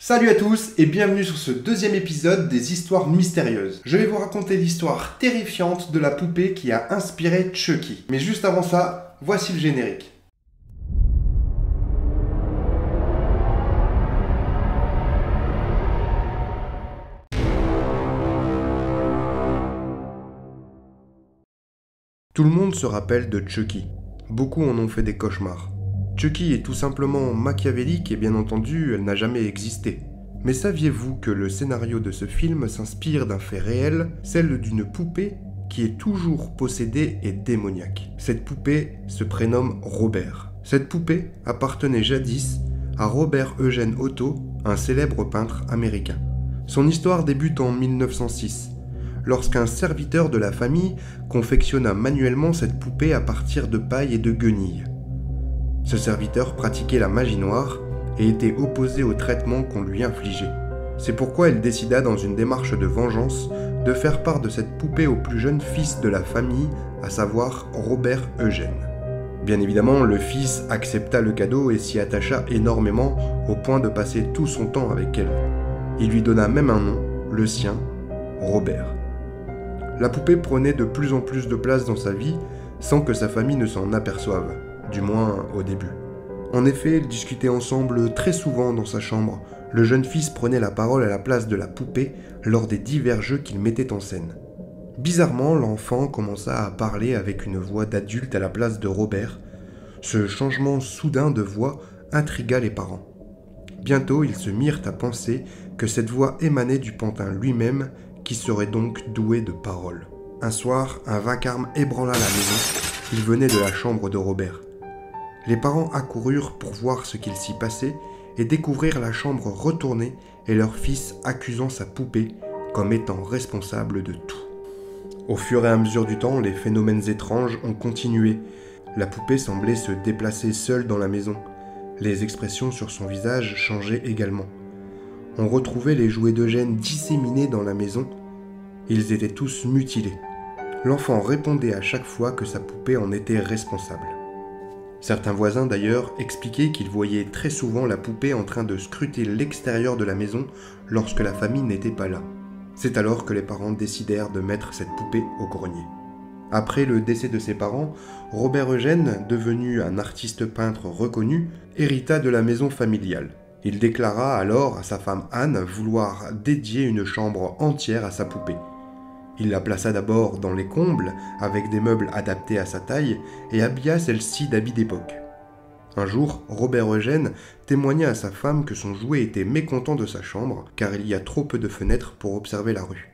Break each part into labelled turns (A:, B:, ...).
A: Salut à tous et bienvenue sur ce deuxième épisode des histoires mystérieuses. Je vais vous raconter l'histoire terrifiante de la poupée qui a inspiré Chucky. Mais juste avant ça, voici le générique. Tout le monde se rappelle de Chucky. Beaucoup en ont fait des cauchemars. Chucky est tout simplement machiavélique et bien entendu, elle n'a jamais existé. Mais saviez-vous que le scénario de ce film s'inspire d'un fait réel, celle d'une poupée qui est toujours possédée et démoniaque. Cette poupée se prénomme Robert. Cette poupée appartenait jadis à Robert Eugène Otto, un célèbre peintre américain. Son histoire débute en 1906, lorsqu'un serviteur de la famille confectionna manuellement cette poupée à partir de paille et de guenilles. Ce serviteur pratiquait la magie noire et était opposé au traitement qu'on lui infligeait. C'est pourquoi il décida, dans une démarche de vengeance, de faire part de cette poupée au plus jeune fils de la famille, à savoir Robert Eugène. Bien évidemment, le fils accepta le cadeau et s'y attacha énormément, au point de passer tout son temps avec elle. Il lui donna même un nom, le sien, Robert. La poupée prenait de plus en plus de place dans sa vie, sans que sa famille ne s'en aperçoive. Du moins au début. En effet, ils discutaient ensemble très souvent dans sa chambre. Le jeune fils prenait la parole à la place de la poupée lors des divers jeux qu'il mettait en scène. Bizarrement, l'enfant commença à parler avec une voix d'adulte à la place de Robert. Ce changement soudain de voix intrigua les parents. Bientôt, ils se mirent à penser que cette voix émanait du pantin lui-même, qui serait donc doué de paroles. Un soir, un vacarme ébranla la maison. Il venait de la chambre de Robert. Les parents accoururent pour voir ce qu'il s'y passait et découvrirent la chambre retournée et leur fils accusant sa poupée comme étant responsable de tout. Au fur et à mesure du temps, les phénomènes étranges ont continué. La poupée semblait se déplacer seule dans la maison. Les expressions sur son visage changeaient également. On retrouvait les jouets d'Eugène disséminés dans la maison. Ils étaient tous mutilés. L'enfant répondait à chaque fois que sa poupée en était responsable. Certains voisins d'ailleurs expliquaient qu'ils voyaient très souvent la poupée en train de scruter l'extérieur de la maison lorsque la famille n'était pas là. C'est alors que les parents décidèrent de mettre cette poupée au grenier. Après le décès de ses parents, Robert Eugène, devenu un artiste peintre reconnu, hérita de la maison familiale. Il déclara alors à sa femme Anne vouloir dédier une chambre entière à sa poupée. Il la plaça d'abord dans les combles, avec des meubles adaptés à sa taille, et habilla celle-ci d'habits d'époque. Un jour, Robert Eugène témoigna à sa femme que son jouet était mécontent de sa chambre, car il y a trop peu de fenêtres pour observer la rue.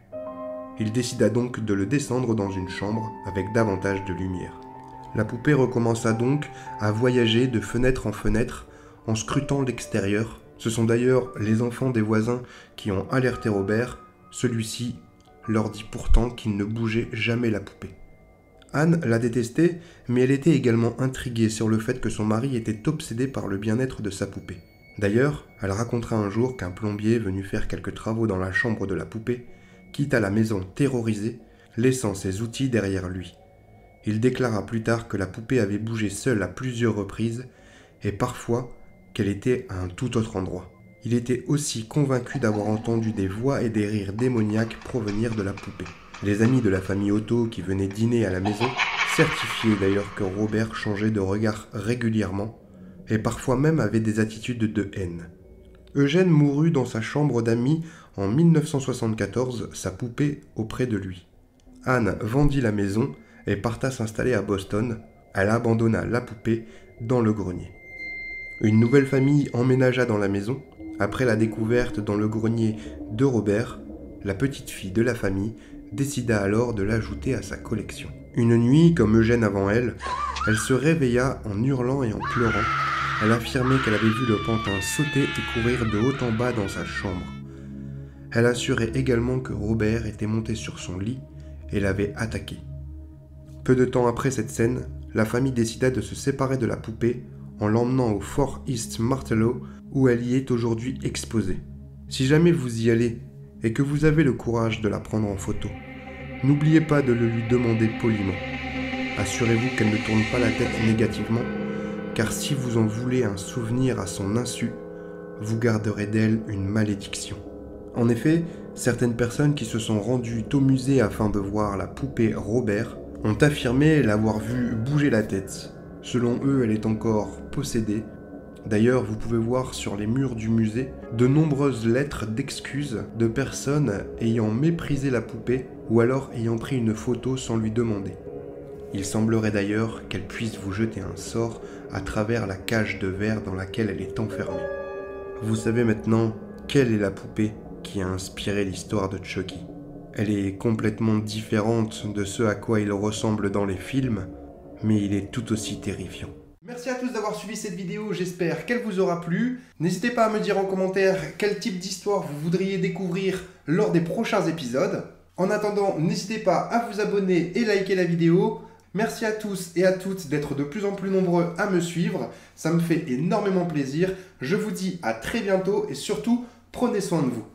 A: Il décida donc de le descendre dans une chambre avec davantage de lumière. La poupée recommença donc à voyager de fenêtre en fenêtre, en scrutant l'extérieur. Ce sont d'ailleurs les enfants des voisins qui ont alerté Robert, celui-ci leur dit pourtant qu'il ne bougeait jamais la poupée. Anne la détestait, mais elle était également intriguée sur le fait que son mari était obsédé par le bien-être de sa poupée. D'ailleurs, elle racontera un jour qu'un plombier venu faire quelques travaux dans la chambre de la poupée quitta la maison terrorisé, laissant ses outils derrière lui. Il déclara plus tard que la poupée avait bougé seule à plusieurs reprises et parfois qu'elle était à un tout autre endroit. Il était aussi convaincu d'avoir entendu des voix et des rires démoniaques provenir de la poupée. Les amis de la famille Otto qui venaient dîner à la maison certifiaient d'ailleurs que Robert changeait de regard régulièrement et parfois même avait des attitudes de haine. Eugène mourut dans sa chambre d'amis en 1974, sa poupée auprès de lui. Anne vendit la maison et parta s'installer à Boston. Elle abandonna la poupée dans le grenier. Une nouvelle famille emménagea dans la maison. Après la découverte dans le grenier de Robert, la petite fille de la famille décida alors de l'ajouter à sa collection. Une nuit, comme Eugène avant elle, elle se réveilla en hurlant et en pleurant. Elle affirmait qu'elle avait vu le pantin sauter et courir de haut en bas dans sa chambre. Elle assurait également que Robert était monté sur son lit et l'avait attaqué. Peu de temps après cette scène, la famille décida de se séparer de la poupée en l'emmenant au Fort East Martello où elle y est aujourd'hui exposée. Si jamais vous y allez et que vous avez le courage de la prendre en photo, n'oubliez pas de le lui demander poliment. Assurez-vous qu'elle ne tourne pas la tête négativement, car si vous en voulez un souvenir à son insu, vous garderez d'elle une malédiction. En effet, certaines personnes qui se sont rendues au musée afin de voir la poupée Robert ont affirmé l'avoir vue bouger la tête. Selon eux, elle est encore possédée. D'ailleurs, vous pouvez voir sur les murs du musée de nombreuses lettres d'excuses de personnes ayant méprisé la poupée ou alors ayant pris une photo sans lui demander. Il semblerait d'ailleurs qu'elle puisse vous jeter un sort à travers la cage de verre dans laquelle elle est enfermée. Vous savez maintenant quelle est la poupée qui a inspiré l'histoire de Chucky. Elle est complètement différente de ce à quoi il ressemble dans les films, mais il est tout aussi terrifiant. Merci à tous d'avoir suivi cette vidéo, j'espère qu'elle vous aura plu. N'hésitez pas à me dire en commentaire quel type d'histoire vous voudriez découvrir lors des prochains épisodes. En attendant, n'hésitez pas à vous abonner et liker la vidéo. Merci à tous et à toutes d'être de plus en plus nombreux à me suivre. Ça me fait énormément plaisir. Je vous dis à très bientôt et surtout, prenez soin de vous.